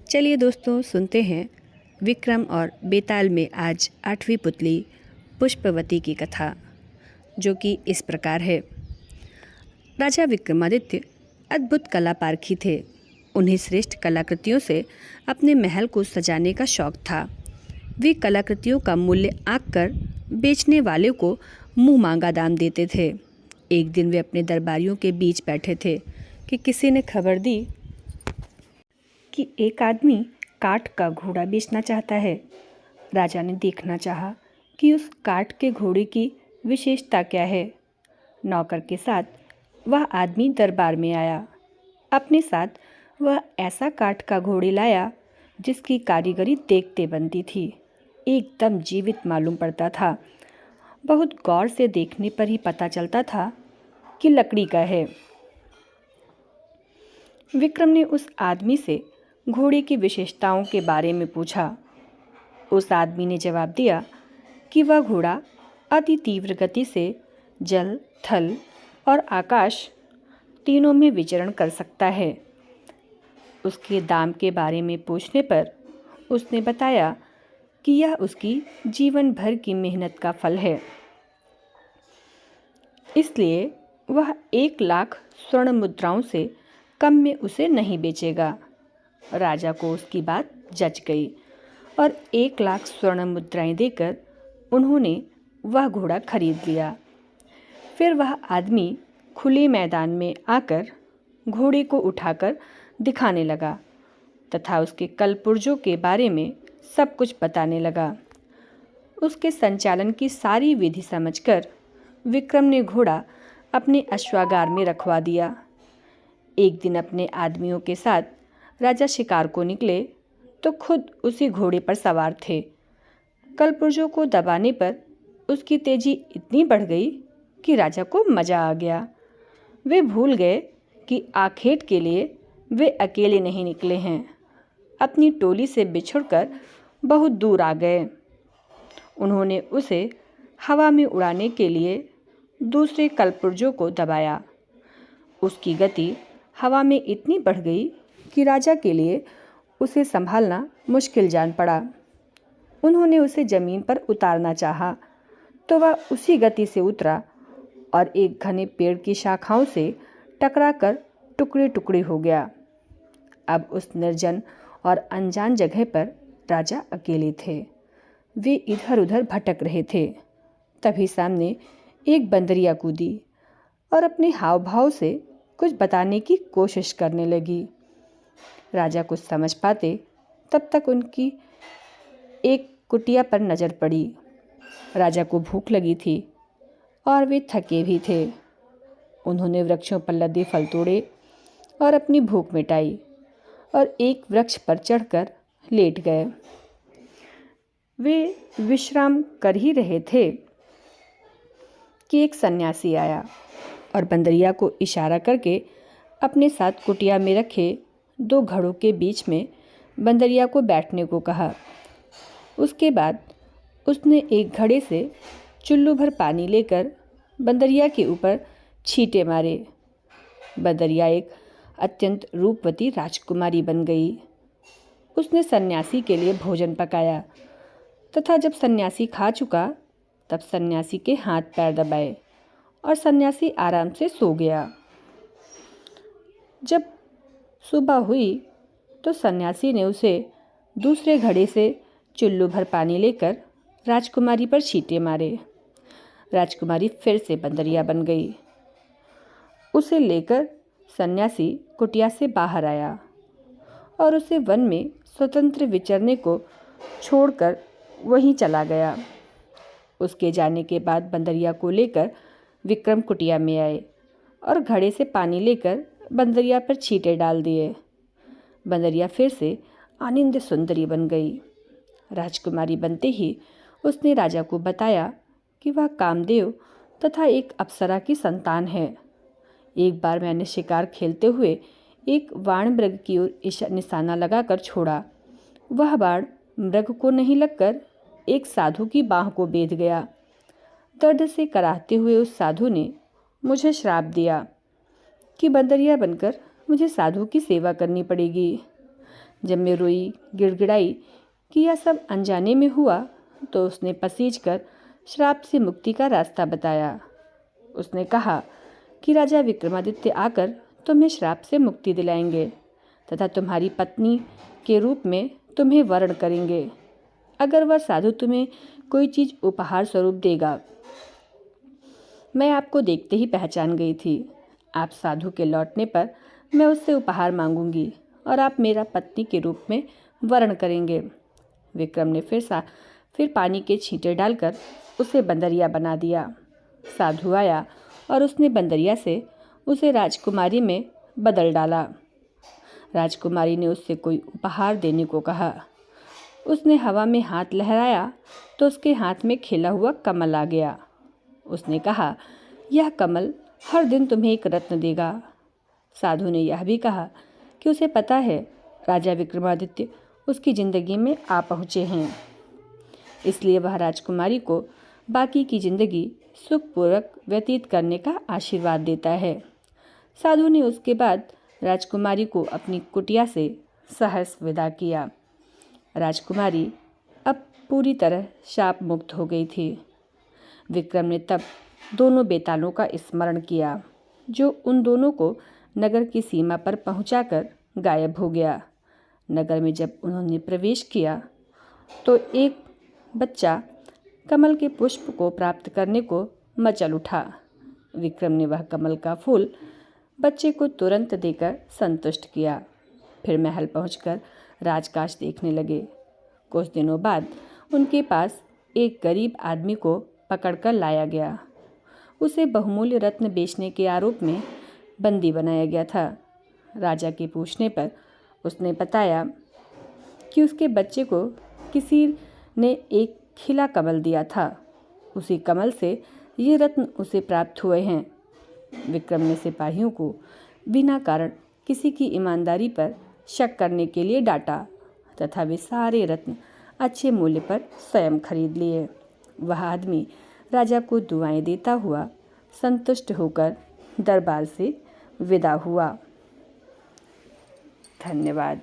चलिए दोस्तों, सुनते हैं विक्रम और बेताल में आज 8वीं पुतली पुष्पवती की कथा, जो कि इस प्रकार है। राजा विक्रमादित्य अद्भुत कला पारखी थे। उन्हें श्रेष्ठ कलाकृतियों से अपने महल को सजाने का शौक था। वे कलाकृतियों का मूल्य आंक कर बेचने वाले को मुंह मांगा दाम देते थे। एक दिन वे अपने दरबारियों के बीच बैठे थे कि किसी ने खबर दी कि एक आदमी काठ का घोड़ा बेचना चाहता है। राजा ने देखना चाहा कि उस काठ के घोड़े की विशेषता क्या है। नौकर के साथ वह आदमी दरबार में आया। अपने साथ वह ऐसा काठ का घोड़े लाया जिसकी कारीगरी देखते बनती थी। एकदम जीवित मालूम पड़ता था। बहुत गौर से देखने पर ही पता चलता था कि लकड़ी का है। विक्रम ने उस आदमी से घोड़े की विशेषताओं के बारे में पूछा। उस आदमी ने जवाब दिया कि वह घोड़ा अति तीव्र गति से जल, थल और आकाश तीनों में विचरण कर सकता है। उसके दाम के बारे में पूछने पर उसने बताया कि यह उसकी जीवन भर की मेहनत का फल है, इसलिए वह 1,00,000 स्वर्ण मुद्राओं से कम में उसे नहीं बेचेगा। राजा को उसकी बात जच गई और 1,00,000 स्वर्ण मुद्राएं देकर उन्होंने वह घोड़ा खरीद लिया। फिर वह आदमी खुले मैदान में आकर घोड़े को उठाकर दिखाने लगा तथा उसके कलपुर्जों के बारे में सब कुछ बताने लगा। उसके संचालन की सारी विधि समझकर विक्रम ने घोड़ा अपने अश्वागार में रखवा दिया। एक दिन अपने आदमियों के साथ राजा शिकार को निकले तो खुद उसी घोड़े पर सवार थे। कलपुर्जों को दबाने पर उसकी तेजी इतनी बढ़ गई कि राजा को मजा आ गया। वे भूल गए कि आखेट के लिए वे अकेले नहीं निकले हैं। अपनी टोली से बिछुड़कर बहुत दूर आ गए। उन्होंने उसे हवा में उड़ाने के लिए दूसरे कलपुर्जों को दबाया। उसकी गति हवा में इतनी बढ़ गई कि राजा के लिए उसे संभालना मुश्किल जान पड़ा। उन्होंने उसे जमीन पर उतारना चाहा तो वह उसी गति से उतरा और एक घने पेड़ की शाखाओं से टकराकर टुकड़े टुकड़े हो गया। अब उस निर्जन और अनजान जगह पर राजा अकेले थे। वे इधर उधर भटक रहे थे। तभी सामने एक बंदरिया कूदी और अपने हाव भाव से कुछ बताने की कोशिश करने लगी। राजा कुछ समझ पाते तब तक उनकी एक कुटिया पर नज़र पड़ी। राजा को भूख लगी थी और वे थके भी थे। उन्होंने वृक्षों पर लदे फल तोड़े और अपनी भूख मिटाई और एक वृक्ष पर चढ़कर लेट गए। वे विश्राम कर ही रहे थे कि एक सन्यासी आया और बंदरिया को इशारा करके अपने साथ कुटिया में रखे 2 घड़ों के बीच में बंदरिया को बैठने को कहा। उसके बाद उसने एक घड़े से चुल्लू भर पानी लेकर बंदरिया के ऊपर छींटे मारे। बंदरिया एक अत्यंत रूपवती राजकुमारी बन गई। उसने सन्यासी के लिए भोजन पकाया तथा जब सन्यासी खा चुका तब सन्यासी के हाथ पैर दबाए और सन्यासी आराम से सो गया। जब सुबह हुई तो सन्यासी ने उसे दूसरे घड़े से चुल्लू भर पानी लेकर राजकुमारी पर छींटे मारे। राजकुमारी फिर से बंदरिया बन गई। उसे लेकर सन्यासी कुटिया से बाहर आया और उसे वन में स्वतंत्र विचरने को छोड़कर वहीं चला गया। उसके जाने के बाद बंदरिया को लेकर विक्रम कुटिया में आए और घड़े से पानी लेकर बंदरिया पर छींटे डाल दिए। बंदरिया फिर से आनंद सुंदरी बन गई। राजकुमारी बनते ही उसने राजा को बताया कि वह कामदेव तथा एक अप्सरा की संतान है। एक बार मैंने शिकार खेलते हुए एक बाण मृग की ओर निशाना लगाकर छोड़ा। वह बाण मृग को नहीं लगकर एक साधु की बाह को बेध गया। दर्द से कराहते हुए उस साधु ने मुझे श्राप दिया कि बंदरिया बनकर मुझे साधु की सेवा करनी पड़ेगी। जब मैं रोई गिड़गिड़ाई कि यह सब अनजाने में हुआ तो उसने पसीज कर श्राप से मुक्ति का रास्ता बताया। उसने कहा कि राजा विक्रमादित्य आकर तुम्हें श्राप से मुक्ति दिलाएंगे तथा तुम्हारी पत्नी के रूप में तुम्हें वरण करेंगे अगर वह साधु तुम्हें कोई चीज़ उपहार स्वरूप देगा। मैं आपको देखते ही पहचान गई थी। आप साधु के लौटने पर मैं उससे उपहार मांगूंगी और आप मेरा पत्नी के रूप में वरण करेंगे। विक्रम ने फिर पानी के छींटे डालकर उसे बंदरिया बना दिया। साधु आया और उसने बंदरिया से उसे राजकुमारी में बदल डाला। राजकुमारी ने उससे कोई उपहार देने को कहा। उसने हवा में हाथ लहराया तो उसके हाथ में खिला हुआ कमल आ गया। उसने कहा, यह कमल हर दिन तुम्हें एक रत्न देगा। साधु ने यह भी कहा कि उसे पता है राजा विक्रमादित्य उसकी ज़िंदगी में आ पहुँचे हैं, इसलिए वह राजकुमारी को बाकी की ज़िंदगी सुखपूर्वक व्यतीत करने का आशीर्वाद देता है। साधु ने उसके बाद राजकुमारी को अपनी कुटिया से सहर्ष विदा किया। राजकुमारी अब पूरी तरह शाप मुक्त हो गई थी। विक्रम ने तब दोनों बेतालों का स्मरण किया जो उन दोनों को नगर की सीमा पर पहुंचाकर गायब हो गया। नगर में जब उन्होंने प्रवेश किया तो एक बच्चा कमल के पुष्प को प्राप्त करने को मचल उठा। विक्रम ने वह कमल का फूल बच्चे को तुरंत देकर संतुष्ट किया। फिर महल पहुंचकर राजकाज देखने लगे। कुछ दिनों बाद उनके पास एक गरीब आदमी को पकड़कर लाया गया। उसे बहुमूल्य रत्न बेचने के आरोप में बंदी बनाया गया था। राजा के पूछने पर उसने बताया कि उसके बच्चे को किसी ने एक खिला कमल दिया था। उसी कमल से ये रत्न उसे प्राप्त हुए हैं। विक्रम ने सिपाहियों को बिना कारण किसी की ईमानदारी पर शक करने के लिए डांटा तथा वे सारे रत्न अच्छे मूल्य पर स्वयं खरीद लिए। वह आदमी राजा को दुआएं देता हुआ संतुष्ट होकर दरबार से विदा हुआ। धन्यवाद।